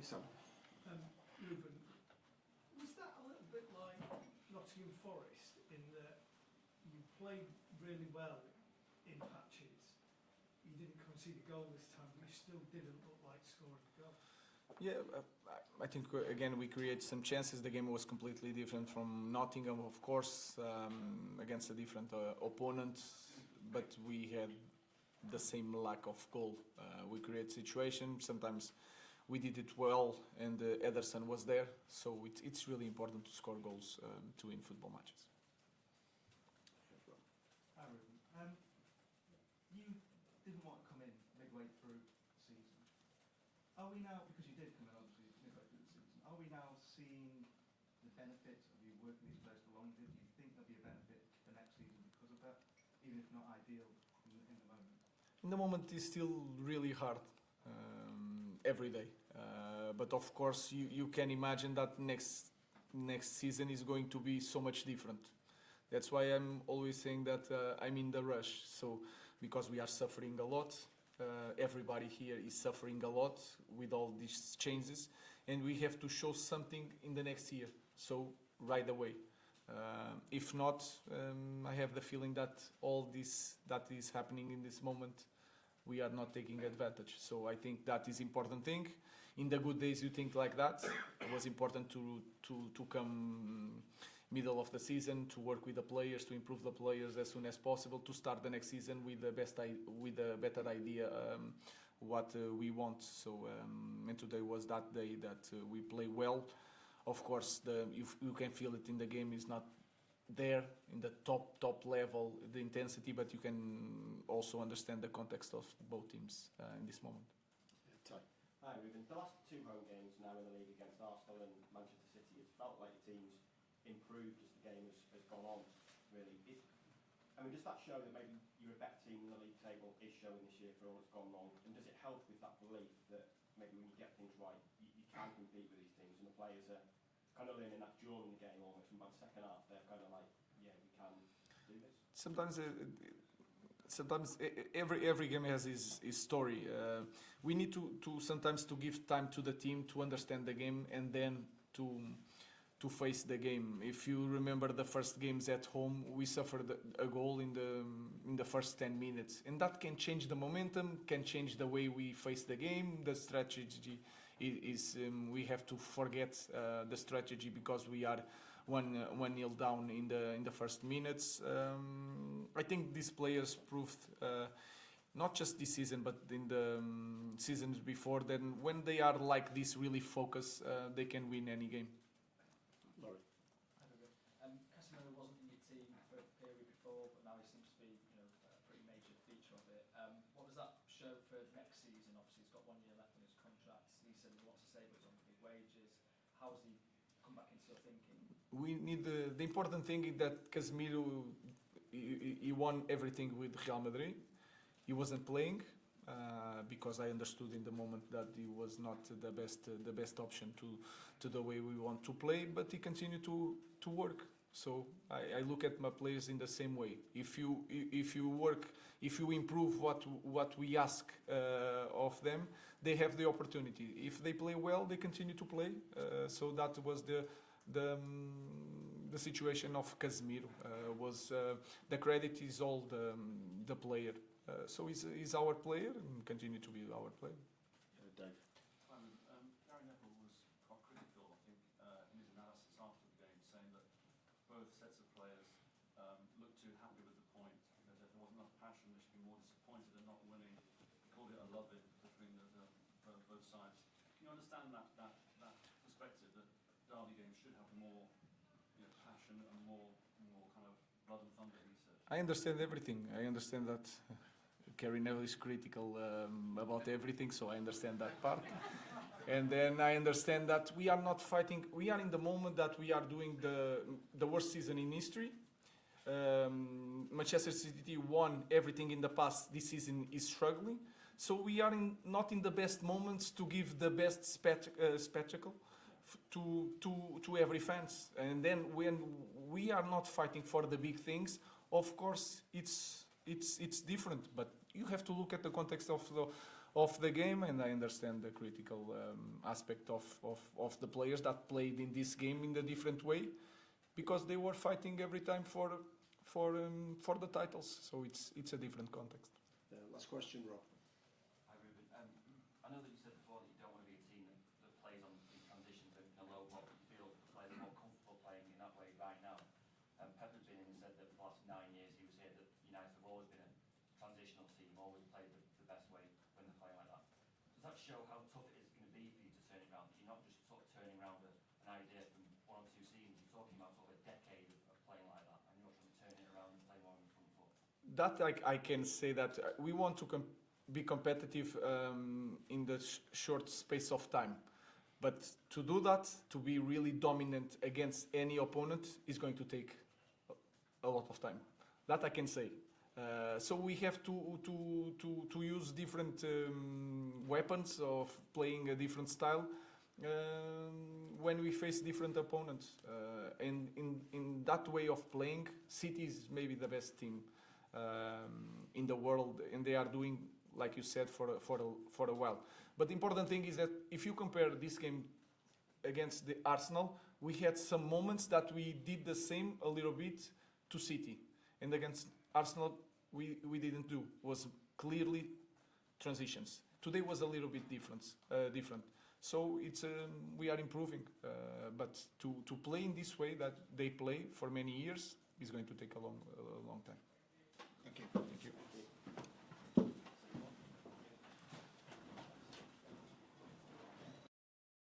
Sam. Ruben, was that a little bit like Nottingham Forest in that you played really well in patches? You didn't concede a goal this time, but you still didn't look like scoring a goal. Yeah, I think again we create some chances. The game was completely different from Nottingham, of course, against a different opponent, but we had the same lack of goal. We create situations. Sometimes we did it well, and Ederson was there. So it's really important to score goals to win football matches. Hi, Ruben. You didn't want to come in midway through the season. Are we now, because you did come in obviously midway through the season, are we now seeing the benefit of you working these players for longer? Do you think there'll be a benefit for next season because of that, even if not ideal in the moment? In the moment, it's still really hard every day. But of course, you can imagine that next season is going to be so much different. That's why I'm always saying that I'm in the rush. So because we are suffering a lot, everybody here is suffering a lot with all these changes, and we have to show something in the next year. So right away. If not, I have the feeling that all this that is happening in this moment, we are not taking advantage. So I think that is important thing. In the good days, you think like that. It was important to come middle of the season, to work with the players, to improve the players as soon as possible, to start the next season with a better idea what we want. So and today was that day that we play well. Of course, you can feel it in the game is not there in the top level, the intensity, but you can also understand the context of both teams in this moment. Hi Ruben, the last two home games now in the league against Arsenal and Manchester City, it's felt like the team's improved as the game has gone on, really. Does that show that maybe you're a better team than the league table is showing this year for all that's gone wrong? And does it help with that belief that maybe when you get things right, you can compete with these teams, and the players are kind of learning that during the game almost, and by the second half they're kind of like, yeah, we can do this? Sometimes every game has his story. We need to sometimes to give time to the team to understand the game and then to face the game. If you remember the first games at home, we suffered a goal in the first 10 minutes, and that can change the momentum, can change the way we face the game. The strategy is we have to forget the strategy because we are 1-0 down in the first minutes. I think these players proved not just this season but in the seasons before that when they are like this really focused, they can win any game. Casemiro wasn't in your team for a period before, but now he seems to be a pretty major feature of it. What does that show for next season? Obviously, he's got 1 year left on his contract. He said he wants to stay, but he's on big wages. How has he come back into your thinking? We need the important thing is that Casemiro he won everything with Real Madrid. He wasn't playing because I understood in the moment that he was not the best option to the way we want to play, but he continued to work. So I look at my players in the same way. If you work, if you improve what we ask of them, they have the opportunity. If they play well, they continue to play. So that was the situation of Casemiro. The credit is all the player. So he's our player and continue to be our player. Dave. Gary Neville was quite critical, I think, in his analysis after the game, saying that both sets of players looked too happy with the point. That there wasn't enough passion. They should be more disappointed in not winning. He called it a love-in between both sides. Can you understand that perspective that derby games should have more passion and more kind of blood and thunder? He said. I understand everything. I understand that Gary Neville is critical about everything, so I understand that part. And then I understand that we are not fighting. We are in the moment that we are doing the worst season in history. Manchester City won everything in the past. This season is struggling. So we are not in the best moments to give the best spectacle to every fans. And then when we are not fighting for the big things, of course it's different. But you have to look at the context of of the game, and I understand the critical aspect of the players that played in this game in a different way, because they were fighting every time for the titles. So it's a different context. Last question, Rob. Hi, Ruben. I know that you said before that you don't want to be a team that plays on in transitions in a low block. You feel the players are more comfortable playing in that way right now. Pep has been in and said that for the last 9 years he was here that United have always been a transitional team, always played the best way when they're playing like that. Does that show how tough it is going to be for you to turn it around? That you're not just sort of turning around an idea from 1 or 2 seasons. You're talking about sort of a decade of playing like that, and you're trying to turn it around and play more on the front foot. That I can say that we want to be competitive in the short space of time. But to do that, to be really dominant against any opponent, is going to take a lot of time. That I can say. So we have to use different weapons of playing a different style when we face different opponents. And in that way of playing, City is maybe the best team in the world, and they are doing, like you said, for a while. But the important thing is that if you compare this game against the Arsenal, we had some moments that we did the same a little bit to City, and against Arsenal we didn't do. Was clearly transitions. Today was a little bit different. So it's we are improving, but to play in this way that they play for many years is going to take a long time. Thank you. Thank you.